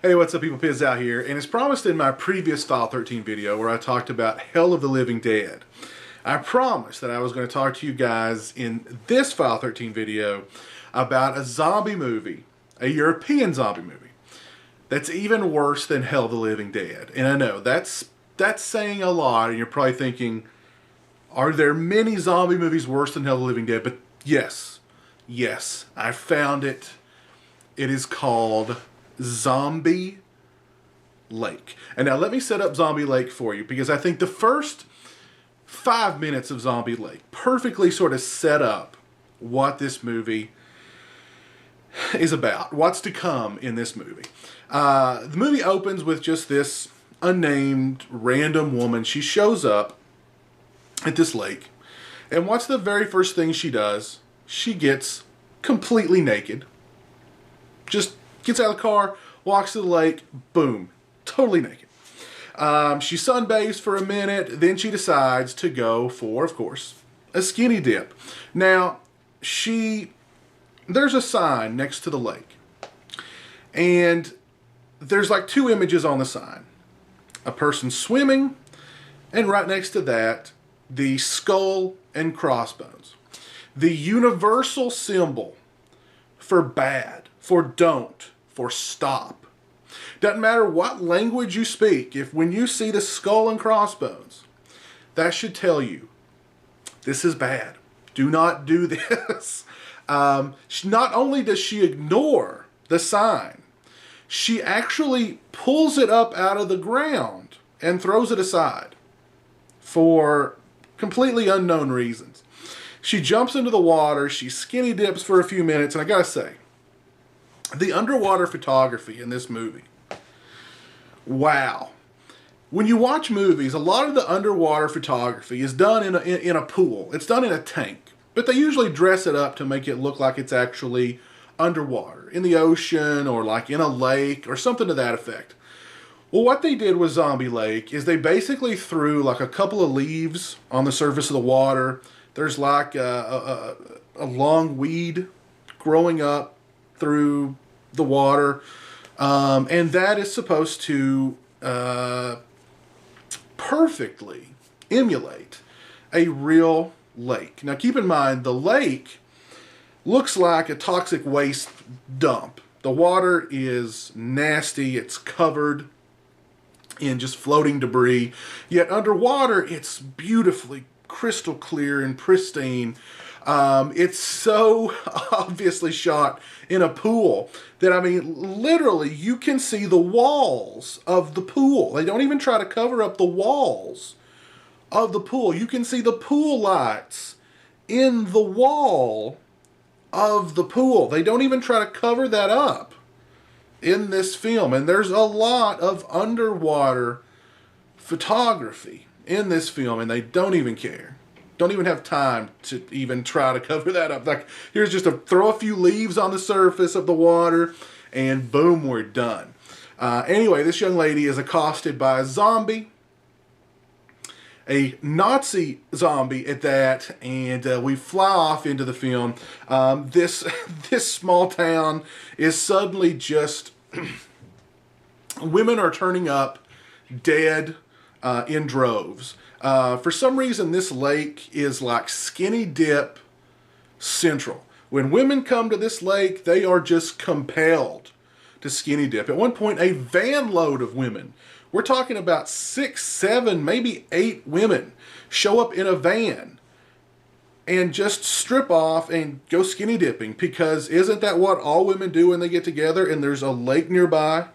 Hey, what's up, people? Piz out here, and as promised in my previous File 13 video where I talked about Hell of the Living Dead, I promised that I was going to talk to you guys in this File 13 video about a zombie movie, a European zombie movie, that's even worse than Hell of the Living Dead. And I know, that's saying a lot, and you're probably thinking, are there many zombie movies worse than Hell of the Living Dead? But yes, I found it. It is called Zombie Lake. And now let me set up Zombie Lake for you, because I think the first 5 minutes of Zombie Lake perfectly sort of set up what this movie is about, what's to come in this movie. The movie opens with just this unnamed random woman. She shows up at this lake, and what's the very first thing she does? She gets completely naked. Just gets out of the car, walks to the lake, boom, totally naked. She sunbathes for a minute, then she decides to go for, of course, a skinny dip. Now, there's a sign next to the lake, and there's like two images on the sign. A person swimming, and right next to that, the skull and crossbones. The universal symbol for bad, for don't, for stop. Doesn't matter what language you speak, if when you see the skull and crossbones, that should tell you, this is bad. Do not do this. Not only does she ignore the sign, she actually pulls it up out of the ground and throws it aside for completely unknown reasons. She jumps into the water, she skinny dips for a few minutes, and I gotta say, the underwater photography in this movie, wow. When you watch movies, a lot of the underwater photography is done in a pool. It's done in a tank, but they usually dress it up to make it look like it's actually underwater, in the ocean, or like in a lake, or something to that effect. Well, what they did with Zombie Lake is they basically threw like a couple of leaves on the surface of the water. There's like a long weed growing up through the water, and that is supposed to perfectly emulate a real lake. Now keep in mind, the lake looks like a toxic waste dump. The water is nasty, it's covered in just floating debris, yet underwater it's beautifully crystal clear and pristine. It's so obviously shot in a pool that, I mean, literally you can see the walls of the pool. They don't even try to cover up the walls of the pool. You can see the pool lights in the wall of the pool. They don't even try to cover that up in this film. And there's a lot of underwater photography in this film, and they don't even care. Don't even have time to even try to cover that up. Like, here's just throw a few leaves on the surface of the water, and boom, we're done. Anyway, this young lady is accosted by a zombie, a Nazi zombie at that, and we fly off into the film. This small town is suddenly just women are turning up dead in droves. For some reason, this lake is like skinny dip central. When women come to this lake, they are just compelled to skinny dip. At one point, a van load of women, we're talking about 6, 7, maybe 8 women, show up in a van and just strip off and go skinny dipping, because isn't that what all women do when they get together and there's a lake nearby?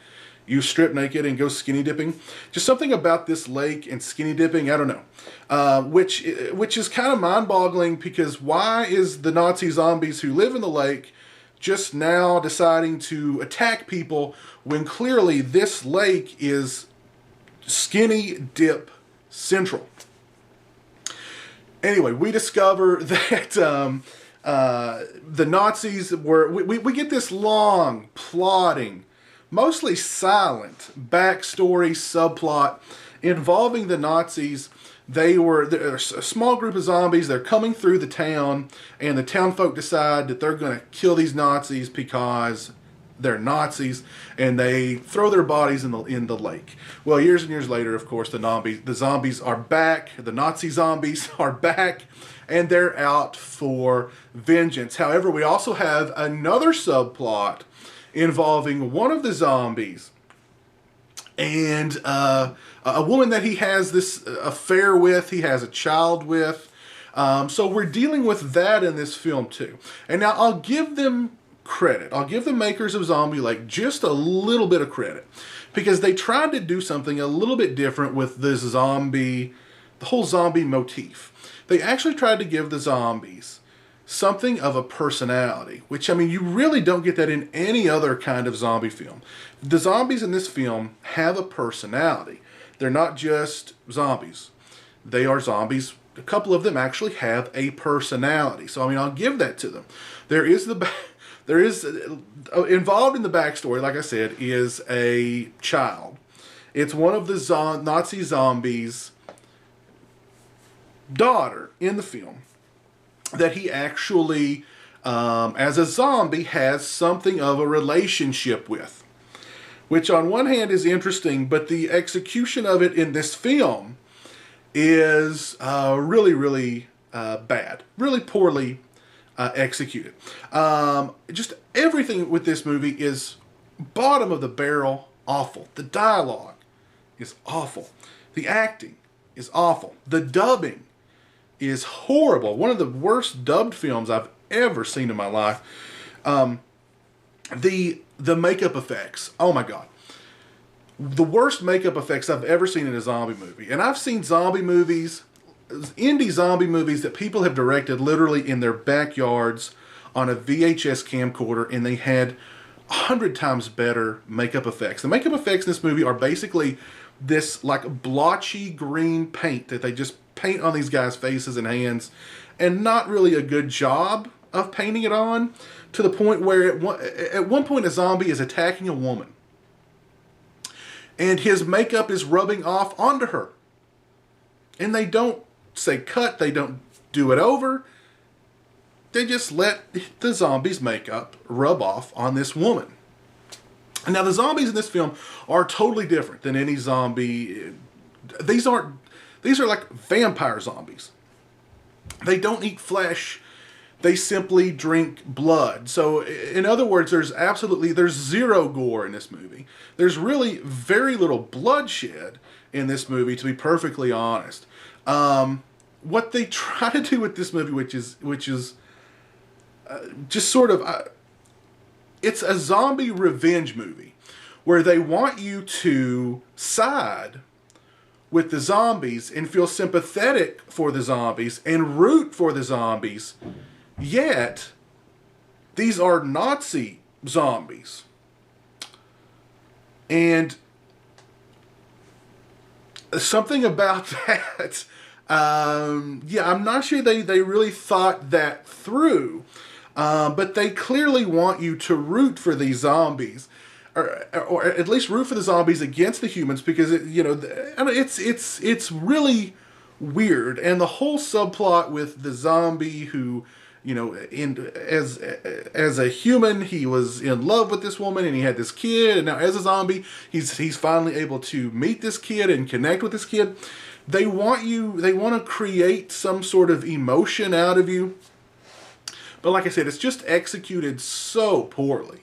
You strip naked and go skinny dipping. Just something about this lake and skinny dipping, I don't know. Which is kind of mind-boggling, because why is the Nazi zombies who live in the lake just now deciding to attack people when clearly this lake is skinny dip central? Anyway, we discover that the Nazis were... We get this long, plodding, mostly silent backstory subplot involving the Nazis. There's a small group of zombies. They're coming through the town, and the town folk decide that they're going to kill these Nazis because they're Nazis, and they throw their bodies in the lake. Well, years and years later, of course, the zombies are back. The Nazi zombies are back, and they're out for vengeance. However, we also have another subplot involving one of the zombies and a woman that he has this affair with, he has a child with. So we're dealing with that in this film too. And now I'll give them credit. I'll give the makers of Zombie Lake just a little bit of credit, because they tried to do something a little bit different with the whole zombie motif. They actually tried to give the zombies something of a personality, which, I mean, you really don't get that in any other kind of zombie film. The zombies in this film have a personality. They're not just zombies. They are zombies. A couple of them actually have a personality. So, I mean, I'll give that to them. There is involved in the backstory, like I said, is a child. It's one of the Nazi zombies' daughter in the film that he actually, as a zombie, has something of a relationship with. Which on one hand is interesting, but the execution of it in this film is really, really bad. Really poorly executed. Just everything with this movie is bottom of the barrel awful. The dialogue is awful. The acting is awful. The dubbing is horrible. One of the worst dubbed films I've ever seen in my life. The makeup effects, oh my God. The worst makeup effects I've ever seen in a zombie movie. And I've seen zombie movies, indie zombie movies that people have directed literally in their backyards on a VHS camcorder, and they had 100 times better makeup effects. The makeup effects in this movie are basically this like blotchy green paint that they just paint on these guys' faces and hands, and not really a good job of painting it on, to the point where at one point a zombie is attacking a woman, and his makeup is rubbing off onto her. And they don't say cut, they don't do it over. They just let the zombie's makeup rub off on this woman. Now, the zombies in this film are totally different than any zombie. These are like vampire zombies. They don't eat flesh. They simply drink blood. So, in other words, there's zero gore in this movie. There's really very little bloodshed in this movie, to be perfectly honest. What they try to do with this movie, which is just sort of, it's a zombie revenge movie, where they want you to side with the zombies and feel sympathetic for the zombies and root for the zombies. Yet, these are Nazi zombies. And something about that, I'm not sure they really thought that through. But they clearly want you to root for these zombies. Or at least root for the zombies against the humans, because it's really weird. And the whole subplot with the zombie who, as a human, he was in love with this woman and he had this kid, and now as a zombie, he's finally able to meet this kid and connect with this kid. They want to create some sort of emotion out of you. But like I said, it's just executed so poorly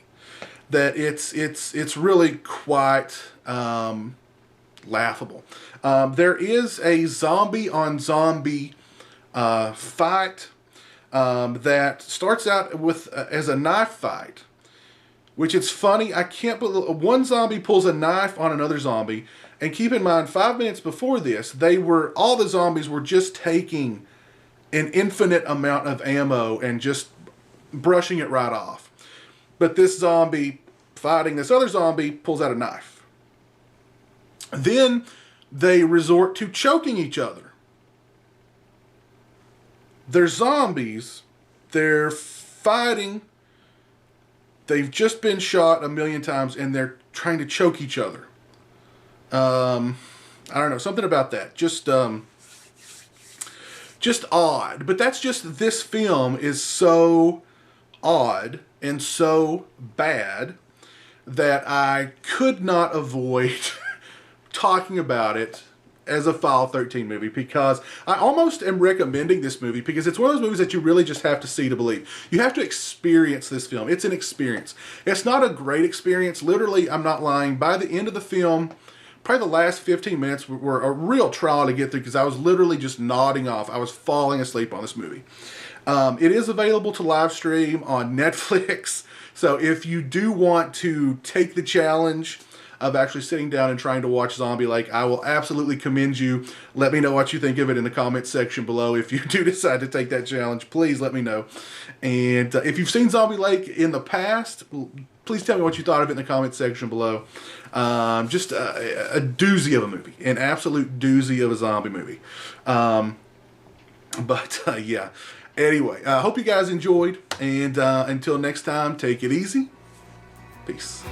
that it's really quite laughable. There is a zombie on zombie fight that starts out with as a knife fight, which is funny. I can't believe one zombie pulls a knife on another zombie, and keep in mind, 5 minutes before this, all the zombies were just taking an infinite amount of ammo and just brushing it right off. But this zombie fighting this other zombie pulls out a knife. Then they resort to choking each other. They're zombies. They're fighting. They've just been shot 1,000,000 times, and they're trying to choke each other. I don't know, something about that. Just odd. But that's just, this film is so odd and so bad that I could not avoid talking about it as a File 13 movie, because I almost am recommending this movie because it's one of those movies that you really just have to see to believe. You have to experience this film. It's an experience. It's not a great experience. Literally, I'm not lying. By the end of the film, probably the last 15 minutes were a real trial to get through because I was literally just nodding off. I was falling asleep on this movie. It is available to live stream on Netflix. So if you do want to take the challenge of actually sitting down and trying to watch Zombie Lake, I will absolutely commend you. Let me know what you think of it in the comments section below. If you do decide to take that challenge, please let me know. And if you've seen Zombie Lake in the past, please tell me what you thought of it in the comments section below. Just a doozy of a movie. An absolute doozy of a zombie movie. Yeah. Anyway, I hope you guys enjoyed. And until next time, take it easy. Peace.